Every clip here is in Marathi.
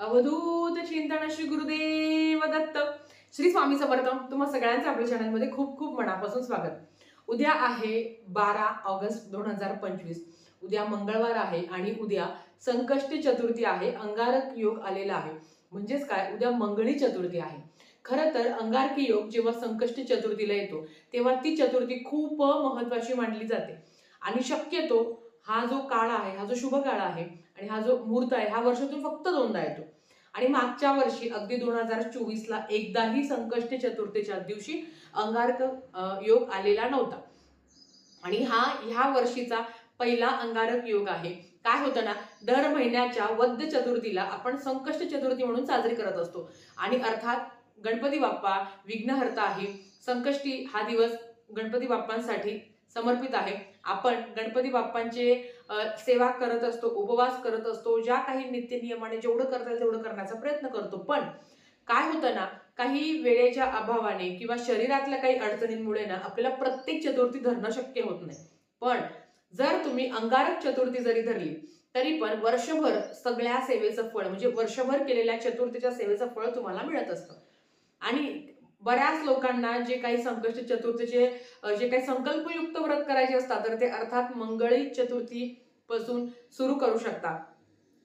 अवधूत चिंतन श्री गुरुदेव दत्त. श्री स्वामी समर्थ. तुम्हा सगळ्यांचं आपल्या चॅनलमध्ये खूप खूप मनापासून स्वागत. उद्या आहे 12 ऑगस्ट 2025. उद्या मंगळवार आहे आणि उद्या संकष्टी चतुर्थी आहे. अंगारक योग आलेला आहे. म्हणजेच काय, उद्या मंगळी चतुर्थी आहे. खरं तर अंगारकी योग जेव्हा संकष्टी चतुर्थीला येतो तेव्हा ती चतुर्थी खूप महत्वाची मानली जाते. आणि शक्यतो हा जो काळ आहे, हा जो शुभ काळ आहे आणि हा जो मुहूर्त आहे, हा वर्षातून फक्त दोनदा येतो. आणि मागच्या वर्षी अगदी 2024 ला एकदाही संकष्टी चतुर्थीच्या दिवशी अंगारक योग आलेला नव्हता. आणि हा ह्या वर्षीचा पहिला अंगारक योग आहे. काय होतं ना, दर महिन्याच्या वद्य चतुर्थीला आपण संकष्टी चतुर्थी म्हणून साजरी करत असतो. आणि अर्थात गणपती बाप्पा विघ्नहर्ता आहे. संकष्टी हा दिवस गणपती बाप्पांसाठी समर्पित आहे. आपण गणपती बाप्पांचे सेवा करत असतो, उपवास करत असतो, ज्या काही नित्य नियमाने जेवढं करता येईल तेवढं करण्याचा प्रयत्न करतो. पण काय होतं ना, काही वेळेच्या अभावाने किंवा शरीरातल्या काही अडचणींमुळे ना आपल्याला प्रत्येक चतुर्थी धरणं शक्य होत नाही. पण जर तुम्ही अंगारक चतुर्थी जरी धरली तरी पण वर्षभर सगळ्या सेवेचं फळ, म्हणजे वर्षभर केलेल्या चतुर्थीच्या सेवेचं फळ तुम्हाला मिळत असतं. आणि बऱ्याच लोकांना जे काही संकष्टी चतुर्थीचे जे काही संकल्पयुक्त व्रत करायचे असतात तर ते अर्थात मंगळी चतुर्थी पासून सुरू करू शकता.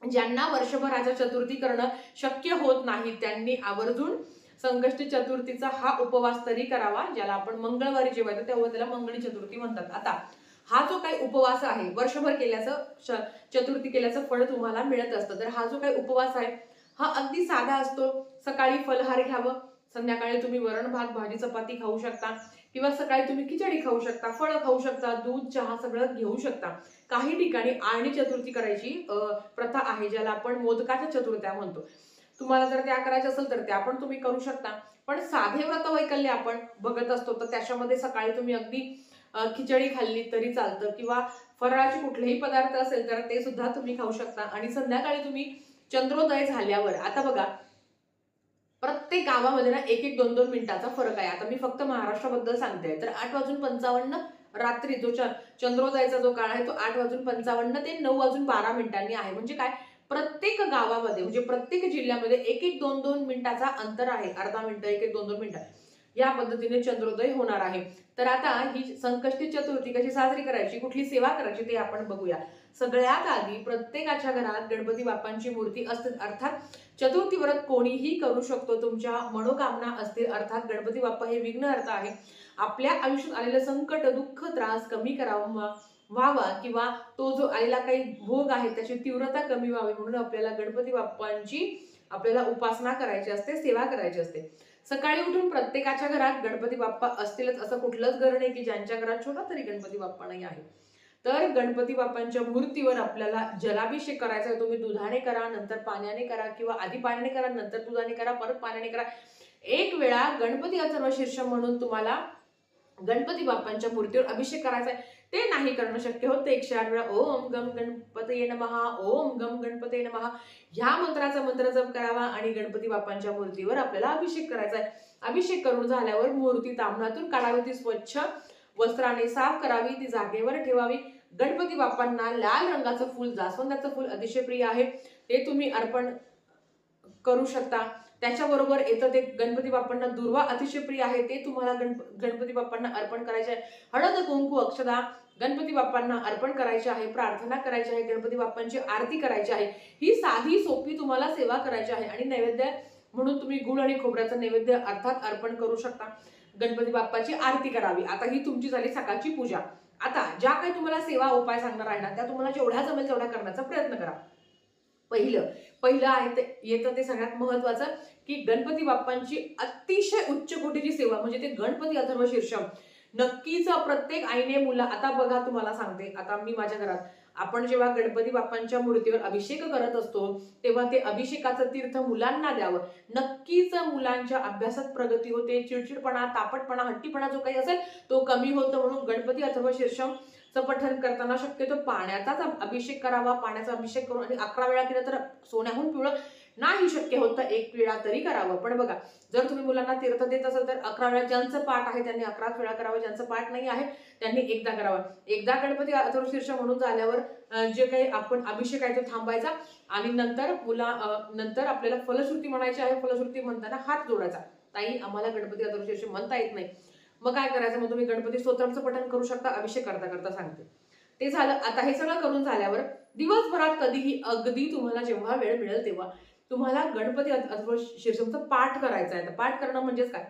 ज्यांना वर्षभराच्या चतुर्थी करणं शक्य होत नाही त्यांनी आवर्जून संकष्टी चतुर्थीचा हा उपवास तरी करावा, ज्याला आपण मंगळवारी जेवायचं तेव्हा त्याला मंगळी चतुर्थी म्हणतात. आता हा जो काही उपवास आहे, वर्षभर केल्याचं चतुर्थी केल्याचं फळ तुम्हाला मिळत असतं. तर हा जो काही उपवास आहे हा अगदी साधा असतो. सकाळी फलहार घ्यावं, संध्याकाळी तुम्ही वरण भात भाजी चपाती खाऊ शकता, किंवा सकाळी तुम्ही खिचडी खाऊ शकता, फळं खाऊ शकता, दूध चहा सगळं घेऊ शकता. काही ठिकाणी आळणी चतुर्थी करायची प्रथा आहे, ज्याला आपण मोदकाच्या चतुर्थ्या म्हणतो. तुम्हाला जर त्या करायच्या असेल तर त्या पण तुम्ही करू शकता. पण साधे व्रत वैकल्य आपण बघत असतो तर त्याच्यामध्ये सकाळी तुम्ही अगदी खिचडी खाल्ली तरी चालतं, किंवा फराळाचे कुठलेही पदार्थ असेल तर ते सुद्धा तुम्ही खाऊ शकता. आणि संध्याकाळी तुम्ही चंद्रोदय झाल्यावर, आता बघा प्रत्येक गावामध्ये ना 1-1, 2-2 मिनिटाचा फरक आहे. आता मी फक्त महाराष्ट्राबद्दल सांगते. तर 8:55 रात्री जो चंद्रोदयाचा जो काळ आहे तो 8:55 ते 9:12 आहे. म्हणजे काय, प्रत्येक गावामध्ये म्हणजे प्रत्येक जिल्ह्यामध्ये 1-1, 2-2 मिनिटाचा अंतर आहे. अर्धा मिनिटं, 1-1, 2-2 मिनिटं या पद्धतीने चंद्रोदय होणार आहे. तर आता ही संकष्टी चतुर्थी कशी साजरी करायची, कुठली सेवा करायची ते आपण बघूया. सगळ्यात आधी प्रत्येकाच्या घरात गणपती बाप्पांची मूर्ती असते. अर्थात चतुर्थी व्रत कोणीही करू शकतो. तुमच्या मनोकामना असतील, अर्थात गणपती बाप्पा हे विघ्नहर्ता आहे. आपल्या आयुष्यात आलेलं संकट, दुःख, त्रास कमी करावा व्हावा, किंवा तो जो आलेला काही भोग आहे त्याची तीव्रता कमी व्हावी म्हणून आपल्याला गणपती बाप्पांची आपल्याला उपासना करायची असते, सेवा करायची असते. सकाळी उठून प्रत्येकाच्या घरात गणपती बाप्पा असतीलच असं कुठलंच घर नाही की ज्यांच्या घरात छोटा तरी गणपती बाप्पा नाही आहे. तर गणपती बाप्पांच्या मूर्तीवर आपल्याला जलाभिषेक करायचा आहे. तुम्ही दुधाने करा, नंतर पाण्याने करा, किंवा आधी पाण्याने करा, नंतर दुधाने करा, परत पाण्याने करा. एक वेळा गणपती अथर्व शीर्ष म्हणून तुम्हाला गणपती बाप्पांच्या मूर्तीवर अभिषेक करायचा आहे. ते नाही करणं शक्य होत 108 वेळा ओम गम गणपतये नमः, ओम गम गणपतये नमः ह्या मंत्राचा मंत्र जप करावा आणि गणपती बाप्पांच्या मूर्तीवर आपल्याला अभिषेक करायचा आहे. अभिषेक करून झाल्यावर मूर्ती ताम्हणातून काढावी, ती स्वच्छ वस्त्राने साफ करावी, ती जागेवर ठेवावी. गणपती बाप्पांना लाल रंगाचं फूल, जास्वंदाचं फूल अतिशय प्रिय आहे, ते तुम्ही अर्पण करू शकता. त्याच्याबरोबर येतं ते गणपती बाप्पांना दुर्वा अतिशय प्रिय आहे, ते तुम्हाला गणपती बाप्पांना अर्पण करायचे आहे. हळद, कुंकू, अक्षदा गणपती बाप्पांना अर्पण करायचे आहे, प्रार्थना करायची आहे, गणपती बाप्पांची आरती करायची आहे. ही साधी सोपी तुम्हाला सेवा करायची आहे. आणि नैवेद्य म्हणून तुम्ही गुळ आणि खोबऱ्याचं नैवेद्य अर्थात अर्पण करू शकता. गणपती बाप्पाची आरती करावी. आता ही तुमची झाली सकाळची पूजा. आता ज्या काही तुम्हाला सेवा उपाय सांगणार आहे ना, त्या तुम्हाला जेवढ्या जमेल तेवढ्या करण्याचा प्रयत्न करा. पहिलं आहे ते येतं ते सगळ्यात महत्वाचं, की गणपती बाप्पांची अतिशय उच्च कोटीची सेवा म्हणजे ते गणपती अथर्व शीर्षम नक्कीच प्रत्येक आईने मुला. आता बघा तुम्हाला सांगते, आता मी माझ्या घरात आपण जेव्हा गणपती बाप्पांच्या मूर्तीवर अभिषेक करत असतो तेव्हा ते अभिषेकाचं तीर्थ मुलांना द्यावं. नक्कीच मुलांच्या अभ्यासात प्रगती होते, चिडचिडपणा, तापटपणा, हट्टीपणा जो काही असेल तो कमी होतो. म्हणून गणपती अथर्व शीर्षम पठण करताना शक्यतो पाण्याचाच अभिषेक करावा. पाण्याचा अभिषेक करून आणि 11 वेळा केलं तर सोन्याहून पिवळं नाही शक्य होत तर 1 वेळा तरी करावं. पण बघा, जर तुम्ही मुलांना तीर्थ देत असाल तर 11 वेळा, ज्यांचं पाठ आहे त्यांनी 11 वेळा करावं, ज्यांचं पाठ नाही आहे त्यांनी एकदा करावं. एकदा गणपती अथर्वशीर्ष म्हणून झाल्यावर जे काही आपण अभिषेक आहे तो थांबायचा आणि नंतर आपल्याला फलश्रुती म्हणायची आहे. फलश्रुती म्हणताना हात जोडायचा. ताई, आम्हाला गणपती अथर्वशीर्ष म्हणता येत नाही, मग काय करायचं? मग तुम्ही गणपती स्तोत्राचं पठण करू शकता. अभिषेक करता करता सांगते. ते झालं. आता हे सगळं करून झाल्यावर दिवसभरात कधीही, अगदी तुम्हाला जेव्हा वेळ मिळेल तेव्हा तुम्हाला गणपती अथर्वशीर्षमचा पाठ करायचा आहे. पाठ करणं म्हणजेच काय?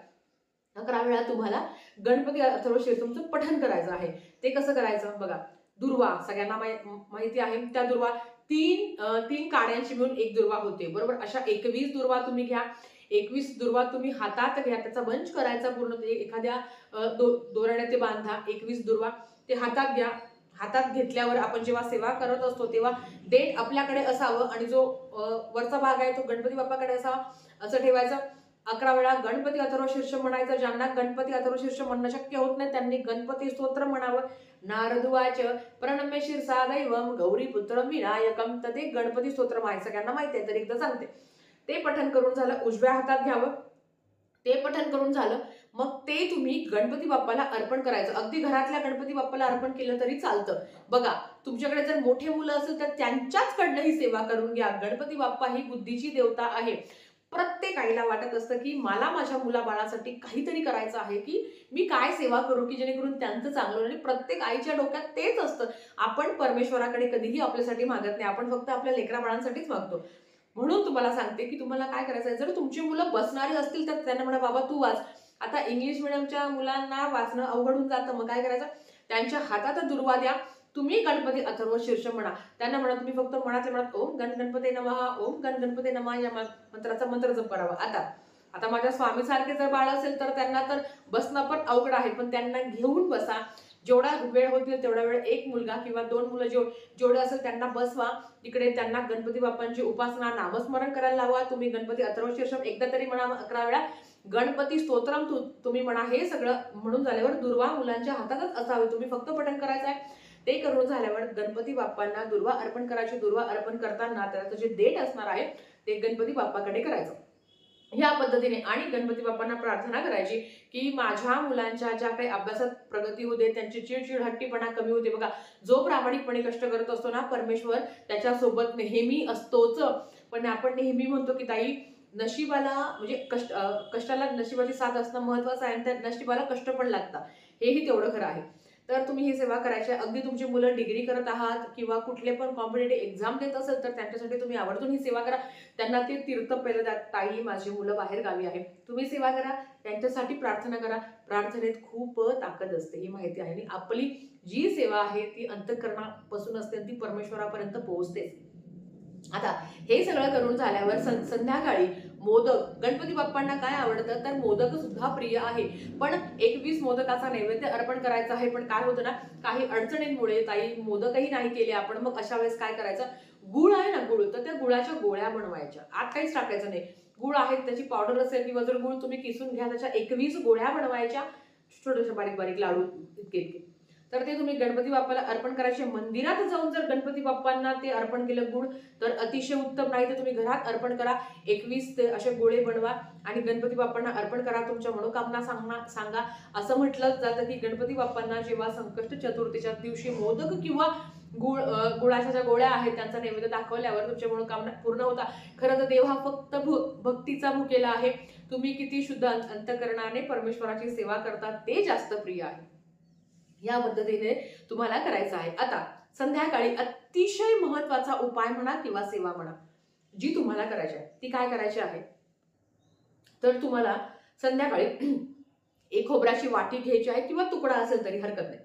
11 वेळा तुम्हाला गणपती अथर्वशीर्षमचं पठण करायचं आहे. ते कसं करायचं? बघा, दुर्वा सगळ्यांना माहिती आहे. त्या दुर्वा तीन काड्यांची मिळून एक दुर्वा होते, बरोबर? अशा 21 दुर्वा तुम्ही घ्या. 21 दुर्वा तुम्ही हातात घ्या. त्याचा बंच करायचा पूर्ण. एखाद्या दोऱ्याने ते बांधा. 21 दुर्वा ते हातात घ्या. हातात घेतल्यावर आपण जेव्हा सेवा करत असतो तेव्हा देठ आपल्याकडे असावं आणि जो वरचा भाग आहे तो गणपती बाप्पाकडे असावा, असं ठेवायचं. 11 वेळा गणपती अथर्वशीर्ष म्हणायचं. ज्यांना गणपती अथर्वशीर्ष म्हणणं शक्य होत नाही त्यांनी गणपती स्तोत्र म्हणावं. नारदुवाच प्रणम्य शिरसा दैवम गौरीपुत्रम विनायकम. तर ते गणपती स्तोत्र माहिती, सगळ्यांना माहिती आहे तरी एकदा सांगते. ते पठण करून झालं. उजव्या हातात घ्यावं. ते पठण करून झालं मग ते तुम्ही गणपती बाप्पाला अर्पण करायचं. अगदी घरातल्या गणपती बाप्पाला अर्पण केलं तरी चालतं. बघा, तुमच्याकडे जर मोठे मुलं असेल तर त्यांच्याचकडनं ही सेवा करून घ्या. गणपती बाप्पा ही बुद्धीची देवता आहे. प्रत्येक आईला वाटत असतं की मला माझ्या मुलाबाळासाठी काहीतरी करायचं आहे, की मी काय सेवा करू की जेणेकरून त्यांचं चांगलं. आणि प्रत्येक आईच्या डोक्यात तेच असतं. आपण परमेश्वराकडे कधीही आपल्यासाठी मागत नाही, आपण फक्त आपल्या लेकरा बाळांसाठीच मागतो. म्हणून तुम्हाला सांगते की तुम्हाला काय करायचं आहे. जर तुमची मुलं बसणारी असतील तर त्यांना म्हणा, बाबा तू वाच. आता इंग्लिश मिडियमच्या मुलांना वाचणं अवघड होऊन जातं, मग काय करायचं? त्यांच्या हातात दुर्वा द्या. तुम्ही गणपती अथर्वशीर्ष म्हणा. त्यांना म्हणा, तुम्ही फक्त म्हणत ओम गणपते नमः, ओम गणपते नमः या मंत्राचा मंत्र जप करावा. आता माझ्या स्वामीसारखे जर बाळ असेल तर त्यांना तर बसणं पण अवघड आहे, पण त्यांना घेऊन बसा. जेवढा वेळ होतील तेवढा वेळ एक मुलगा किंवा 2 मुलं जेवढे असेल त्यांना बसवा. तिकडे त्यांना गणपती बाप्पांची उपासना, नामस्मरण करायला लावा. तुम्ही गणपती अथर्वशीर्ष एकदा तरी म्हणा 11 वेळा. गणपती स्तोत्रम तुम्ही म्हणा. हे सगळं म्हणून झाल्यावर दुर्वा मुलांच्या हातातच असावे. तुम्ही फक्त पठण करायचं आहे. ते करून झाल्यावर गणपती बाप्पांना दुर्वा अर्पण करायची. दुर्वा अर्पण करताना त्याचं जे देठ असणार आहे ते गणपती बाप्पाकडे करायचं. ह्या पद्धतीने आणि गणपती बाप्पांना प्रार्थना करायची की माझ्या मुलांच्या ज्या काही अभ्यासात प्रगती होते, त्यांची चिडचिड हट्टीपणा कमी होते. बघा, जो प्रामाणिकपणे कष्ट करत असतो ना, परमेश्वर त्याच्यासोबत नेहमी असतोच. पण आपण नेहमी म्हणतो की ताई, नशिबाला म्हणजे कष्टाला नशिबाची साथ असणं महत्वाचं आहे आणि त्या नशिबाला कष्ट पण लागतात, हेही तेवढं खरं आहे. तर तुम्ही ही सेवा करायची. अगदी तुमची मुलं डिग्री करत आहात किंवा कुठले पण कॉम्पिटेटिव्ह एक्झाम देत असेल तर त्यांच्यासाठी तुम्ही आवर्जून ही सेवा करा. त्यांना ते तीर्थ पहिलं द्या. ताई, माझी मुलं बाहेर गावी आहे, तुम्ही सेवा करा, त्यांच्यासाठी प्रार्थना करा. प्रार्थनेत खूप ताकद असते, ही माहिती आहे. आणि आपली जी सेवा आहे ती अंतःकरणापासून असते आणि ती परमेश्वरापर्यंत पोहोचते. आता हे सगळं करून झाल्यावर संध्याकाळी मोदक. गणपती बाप्पांना काय आवडतं तर मोदक सुद्धा प्रिय आहे. पण 21 मोदकाचा नैवेद्य अर्पण करायचा आहे. पण काय होतं ना, काही अडचणींमुळे ताई मोदकही नाही केले आपण. मग अशा वेळेस काय करायचं? गुळ आहे ना, गुळ, तर त्या गुळाच्या गोळ्या बनवायच्या. आत काहीच टाकायचं नाही. गुळ आहे त्याची पावडर असेल किंवा जर गुळ तुम्ही किसून घ्या, त्याच्या 21 गोळ्या बनवायच्या. छोट्याशा बारीक बारीक लाडू इतके. तर ते तुम्ही गणपती बाप्पाला अर्पण करायचे. मंदिरात जाऊन जर गणपती बाप्पांना ते अर्पण केलं गुळ तर अतिशय उत्तम. नाही तर तुम्ही घरात अर्पण करा. 21 असे गोळे बनवा आणि गणपती बाप्पांना अर्पण करा. तुमच्या मनोकामना सांगा. असं म्हटलं जातं की गणपती बाप्पांना जेव्हा संकष्ट चतुर्थीच्या दिवशी मोदक किंवा गुळाच्या ज्या गोळ्या आहेत त्यांचा नैवेद्य दाखवल्यावर तुमच्या मनोकामना पूर्ण होतात. खरं तर देव हा फक्त भक्तीचा भुकेला आहे. तुम्ही किती शुद्ध अंतःकरणाने परमेश्वराची सेवा करतात ते जास्त प्रिय आहे. या पद्धतीने तुम्हाला करायचं आहे. आता संध्याकाळी अतिशय महत्वाचा उपाय म्हणा किंवा सेवा म्हणा जी तुम्हाला करायची आहे, ती काय करायची आहे तर तुम्हाला संध्याकाळी एक खोबऱ्याची वाटी घ्यायची आहे किंवा तुकडा असेल तरी हरकत नाही.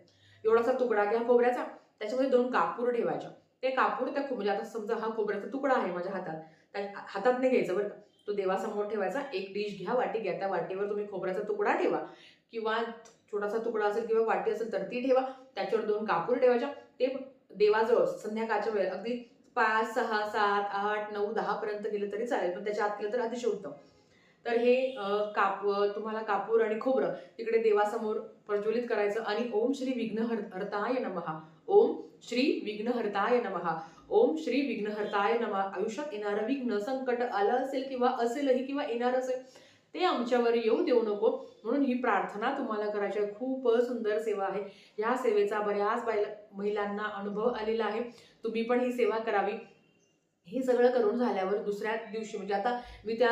एवढासा तुकडा घ्या खोबऱ्याचा. त्याच्यामध्ये 2 कापूर ठेवायच्या. ते कापूर त्या म्हणजे आता समजा हा खोबऱ्याचा तुकडा आहे माझ्या हातात, त्या हातात नाही घ्यायचा बरं का, तो देवासमोर ठेवायचा. एक डिश घ्या, वाटी घ्या, त्या वाटीवर तुम्ही खोबऱ्याचा तुकडा ठेवा किंवा छोटासा तुकडा असेल किंवा वाटी असेल तर ती ठेवा. त्याच्यावर 2 कापूर ठेवायच्या. ते देवाजवळ संध्याकाळच्या वेळेला अगदी 5, 6, 7, 8, 9, 10 पर्यंत गेलं तरी चालेल, पण त्याच्या आत केलं तर अतिशय उत्तम. तर हे तुम्हाला कापूर आणि खोबरं तिकडे देवासमोर प्रज्वलित करायचं आणि ओम श्री विघ्नहर्ताय नमः, ओम श्री विघ्नहर्ताय नमः, ओम श्री विघ्नहर्ताय नमः. आयुष्यात येणारं विघ्न संकट आलं असेल किंवा असेलही किंवा येणार असेल ते आमच्यावर येऊ देऊ नको म्हणून ही प्रार्थना तुम्हाला करायची आहे. खूप सुंदर सेवा आहे. या सेवेचा बऱ्याच महिलांना अनुभव आलेला आहे. तुम्ही पण ही सेवा करावी. हे सगळं करून झाल्यावर दुसऱ्या दिवशी म्हणजे आता मी त्या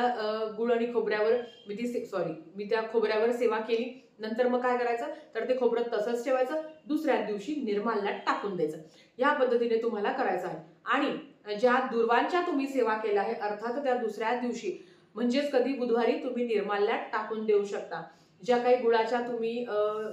गुळ आणि खोबऱ्यावर मी त्या खोबऱ्यावर सेवा केली. नंतर मग काय करायचं तर ते खोबरं तसंच ठेवायचं. दुसऱ्या दिवशी निर्माल्यात टाकून द्यायचं. या पद्धतीने तुम्हाला करायचं आहे. आणि ज्या दुर्वांच्या तुम्ही सेवा केल्या आहे अर्थात त्या दुसऱ्या दिवशी म्हणजेच कधी बुधवारी तुम्ही निर्माल्यात टाकून देऊ शकता. ज्या काही गुळाच्या तुम्ही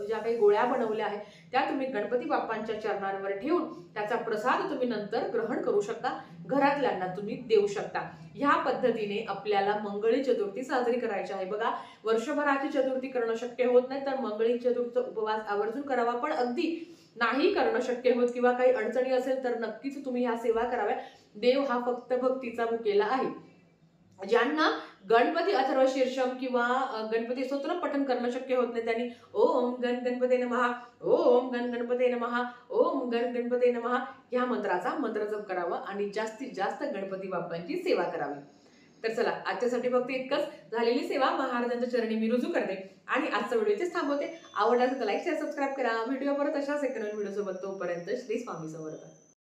ज्या काही गोळ्या बनवल्या आहेत त्या तुम्ही गणपती बाप्पांच्या चरणांवर ठेवून त्याचा प्रसाद तुम्ही नंतर ग्रहण करू शकता. घरातल्यांना तुम्ही देऊ शकता. ह्या पद्धतीने आपल्याला मंगळी चतुर्थी साजरी करायची आहे. बघा, वर्षभराची चतुर्थी करणं शक्य होत नाही तर मंगळी चतुर्थीचा उपवास आवर्जून करावा. पण अगदी नाही करणं शक्य होत किंवा काही अडचणी असेल तर नक्कीच तुम्ही ह्या सेवा कराव्या. देव हा फक्त भक्तीचा भुकेला आहे. ज्यांना गणपती अथर्व शीर्षम किंवा गणपती स्तोत्र पठण करणं शक्य होत नाही त्यांनी ओम गण गणपते नमः, ओम गण गणपते नमः, ओम गण गणपते नमः या मंत्राचा मंत्र जप करावा आणि जास्तीत जास्त गणपती बाप्पांची सेवा करावी. तर चला, आजच्यासाठी फक्त इतकंच. झालेली सेवा महाराजांच्या चरणी मी रुजू करते आणि आजचा व्हिडिओ इथेच थांबवते. आवडला तर लाईक शेअर सबस्क्राईब करा. व्हिडिओ परत अशाच एक नवीन व्हिडिओ सोबत. तोपर्यंत श्री स्वामी समर्थ.